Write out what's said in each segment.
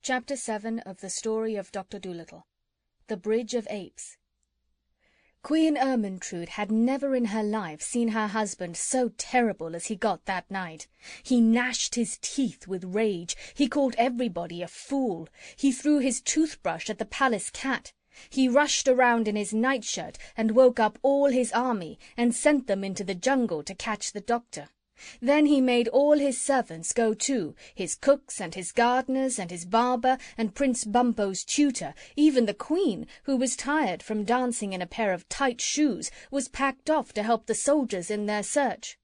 Chapter 7 of the Story of Dr. Dolittle. The Bridge of Apes. Queen Ermyntrude had never in her life seen her husband so terrible as he got that night. He gnashed his teeth with rage. He called everybody a fool. He threw his toothbrush at the palace cat. He rushed around in his nightshirt and woke up all his army and sent them into the jungle to catch the doctor. Then he made all his servants go too, his cooks and his gardeners and his barber and Prince Bumpo's tutor. Even the Queen, who was tired from dancing in a pair of tight shoes, was packed off to help the soldiers in their search.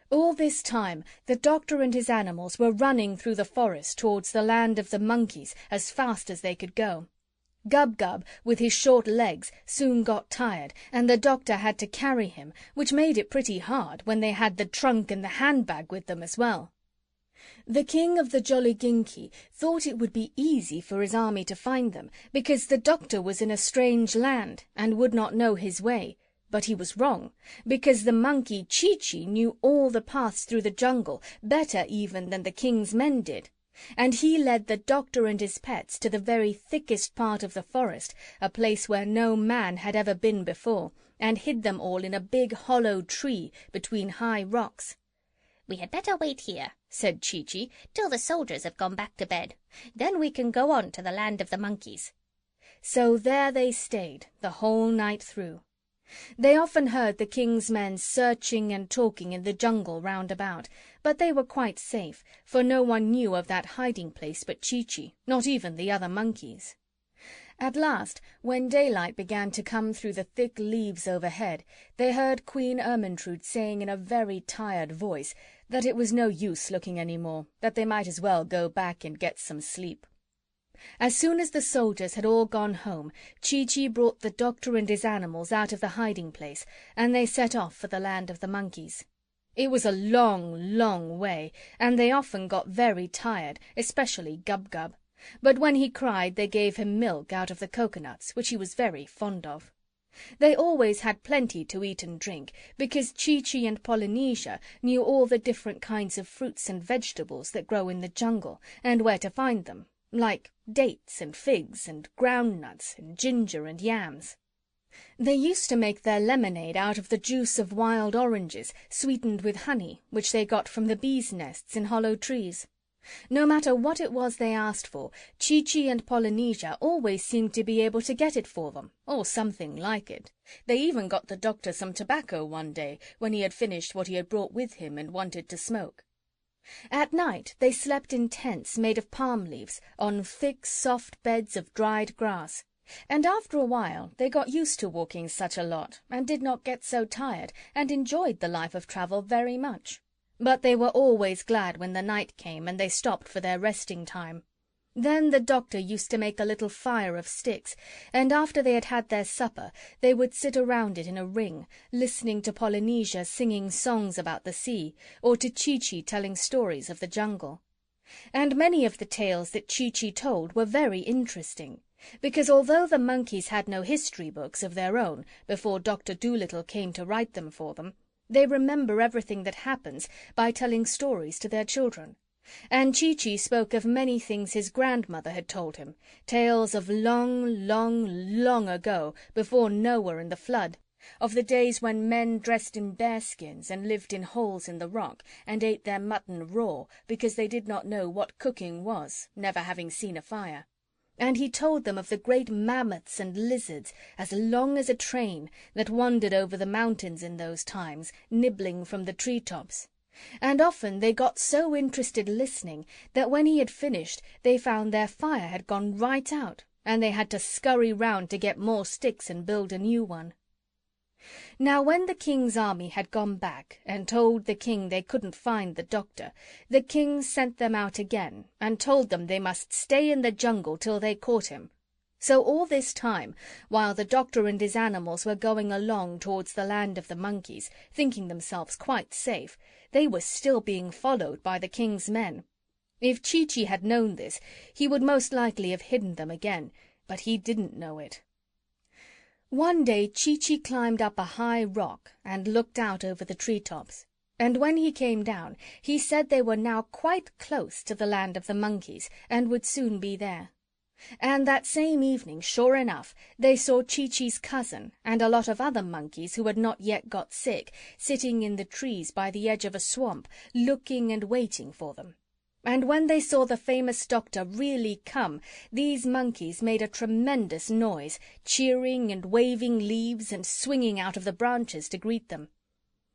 All this time the doctor and his animals were running through the forest towards the land of the monkeys as fast as they could go. Gub-Gub, with his short legs, soon got tired, and the doctor had to carry him, which made it pretty hard when they had the trunk and the handbag with them as well. The king of the Jolliginki thought it would be easy for his army to find them, because the doctor was in a strange land and would not know his way. But he was wrong, because the monkey Chee-Chee knew all the paths through the jungle, better even than the king's men did. And he led the doctor and his pets to the very thickest part of the forest, a place where no man had ever been before, and hid them all in a big hollow tree between high rocks. "We had better wait here," said Chee-Chee, "till the soldiers have gone back to bed. Then we can go on to the land of the monkeys." So there they stayed the whole night through. They often heard the king's men searching and talking in the jungle round about, but they were quite safe, for no one knew of that hiding place but Chee-Chee, not even the other monkeys. At last, when daylight began to come through the thick leaves overhead, they heard Queen Ermyntrude saying in a very tired voice that it was no use looking any more, that they might as well go back and get some sleep. As soon as the soldiers had all gone home, Chee-Chee brought the doctor and his animals out of the hiding place, and they set off for the land of the monkeys. It was a long, long way, and they often got very tired, especially Gub-Gub. But when he cried, they gave him milk out of the coconuts, which he was very fond of. They always had plenty to eat and drink, because Chee-Chee and Polynesia knew all the different kinds of fruits and vegetables that grow in the jungle, and where to find them, like dates and figs and groundnuts and ginger and yams. They used to make their lemonade out of the juice of wild oranges, sweetened with honey, which they got from the bees' nests in hollow trees. No matter what it was they asked for, Chee-Chee and Polynesia always seemed to be able to get it for them, or something like it. They even got the doctor some tobacco one day, when he had finished what he had brought with him and wanted to smoke. At night they slept in tents made of palm leaves, on thick, soft beds of dried grass. And after a while they got used to walking such a lot, and did not get so tired, and enjoyed the life of travel very much. But they were always glad when the night came and they stopped for their resting time. Then the doctor used to make a little fire of sticks, and after they had had their supper they would sit around it in a ring, listening to Polynesia singing songs about the sea, or to Chee-Chee telling stories of the jungle. And many of the tales that Chee-Chee told were very interesting, because although the monkeys had no history books of their own before Dr. Dolittle came to write them for them, they remember everything that happens by telling stories to their children. And Chee-Chee spoke of many things his grandmother had told him, tales of long, long, long ago, before Noah and the flood, of the days when men dressed in bearskins and lived in holes in the rock and ate their mutton raw because they did not know what cooking was, never having seen a fire. And he told them of the great mammoths and lizards, as long as a train, that wandered over the mountains in those times, nibbling from the tree-tops. And often they got so interested listening that when he had finished they found their fire had gone right out, and they had to scurry round to get more sticks and build a new one. Now when the king's army had gone back and told the king they couldn't find the doctor, the king sent them out again and told them they must stay in the jungle till they caught him. So all this time, while the doctor and his animals were going along towards the land of the monkeys, thinking themselves quite safe, they were still being followed by the king's men. If Chee-Chee had known this, he would most likely have hidden them again, but he didn't know it. One day Chee-Chee climbed up a high rock and looked out over the tree-tops. and when he came down, he said they were now quite close to the land of the monkeys, and would soon be there. And that same evening, sure enough, they saw Chi-Chi's cousin and a lot of other monkeys who had not yet got sick, sitting in the trees by the edge of a swamp, looking and waiting for them. And when they saw the famous doctor really come, these monkeys made a tremendous noise, cheering and waving leaves and swinging out of the branches to greet them.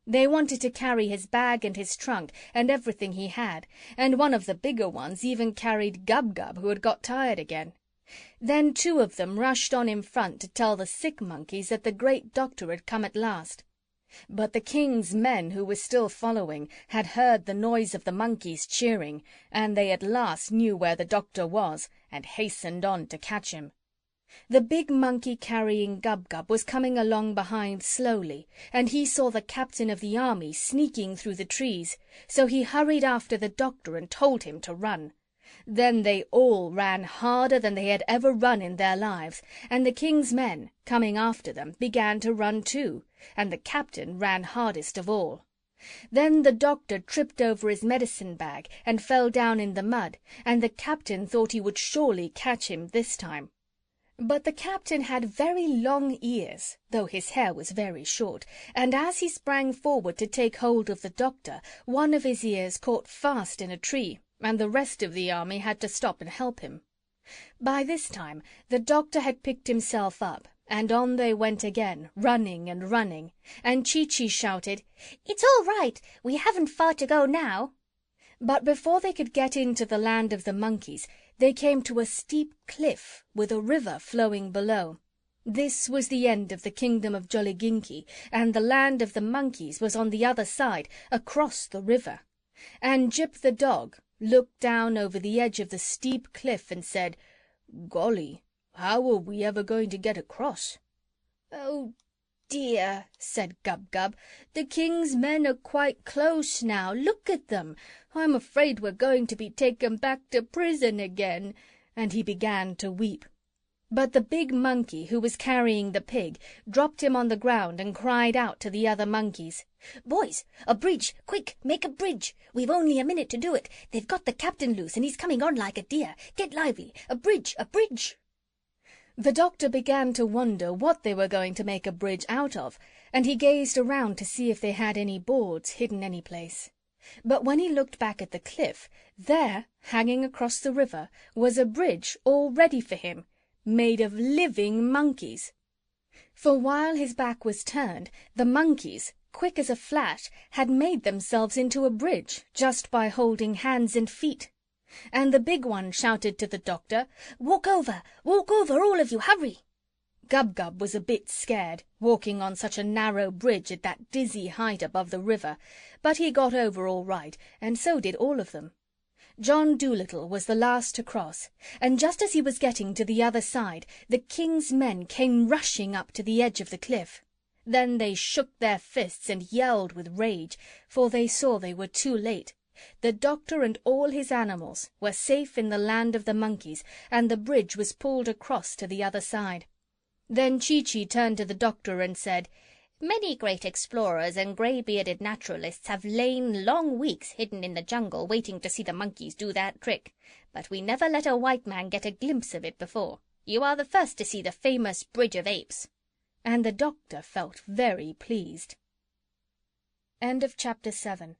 They wanted to carry his bag and his trunk and everything he had, and one of the bigger ones even carried Gub-Gub, who had got tired again. Then 2 of them rushed on in front to tell the sick monkeys that the great doctor had come at last. But the king's men, who were still following, had heard the noise of the monkeys cheering, and they at last knew where the doctor was, and hastened on to catch him. The big monkey carrying Gub-Gub was coming along behind slowly, and he saw the captain of the army sneaking through the trees, so he hurried after the doctor and told him to run. Then they all ran harder than they had ever run in their lives, and the king's men, coming after them, began to run too, and the captain ran hardest of all. Then the doctor tripped over his medicine bag and fell down in the mud, and the captain thought he would surely catch him this time. But the captain had very long ears, though his hair was very short, and as he sprang forward to take hold of the doctor, one of his ears caught fast in a tree, and the rest of the army had to stop and help him. By this time the doctor had picked himself up, and on they went again, running and running, and Chi-Chi shouted, "It's all right. We haven't far to go now." But before they could get into the land of the monkeys, they came to a steep cliff with a river flowing below. This was the end of the kingdom of Jolliginki, and the land of the monkeys was on the other side, across the river. And Jip the dog looked down over the edge of the steep cliff and said, "Golly, how are we ever going to get across?" "Oh, dear," said Gub-Gub, "the king's men are quite close now. Look at them. I'm afraid we're going to be taken back to prison again." And he began to weep. But the big monkey, who was carrying the pig, dropped him on the ground and cried out to the other monkeys, "Boys, a bridge! Quick, make a bridge! We've only a minute to do it. They've got the captain loose and he's coming on like a deer. Get lively! A bridge! A bridge!" The doctor began to wonder what they were going to make a bridge out of, and he gazed around to see if they had any boards hidden any place. But when he looked back at the cliff, there, hanging across the river, was a bridge all ready for him, made of living monkeys. For while his back was turned, the monkeys, quick as a flash, had made themselves into a bridge just by holding hands and feet. And the big one shouted to the doctor, walk over, all of you, hurry!" Gub-Gub was a bit scared, walking on such a narrow bridge at that dizzy height above the river, but he got over all right, and so did all of them. John Dolittle was the last to cross, and just as he was getting to the other side, the king's men came rushing up to the edge of the cliff. Then they shook their fists and yelled with rage, for they saw they were too late. The doctor and all his animals were safe in the land of the monkeys, and the bridge was pulled across to the other side. Then Chi-Chi turned to the doctor and said, "Many great explorers and grey-bearded naturalists have lain long weeks hidden in the jungle waiting to see the monkeys do that trick, but we never let a white man get a glimpse of it before. You are the first to see the famous Bridge of Apes." And the doctor felt very pleased. End of chapter 7.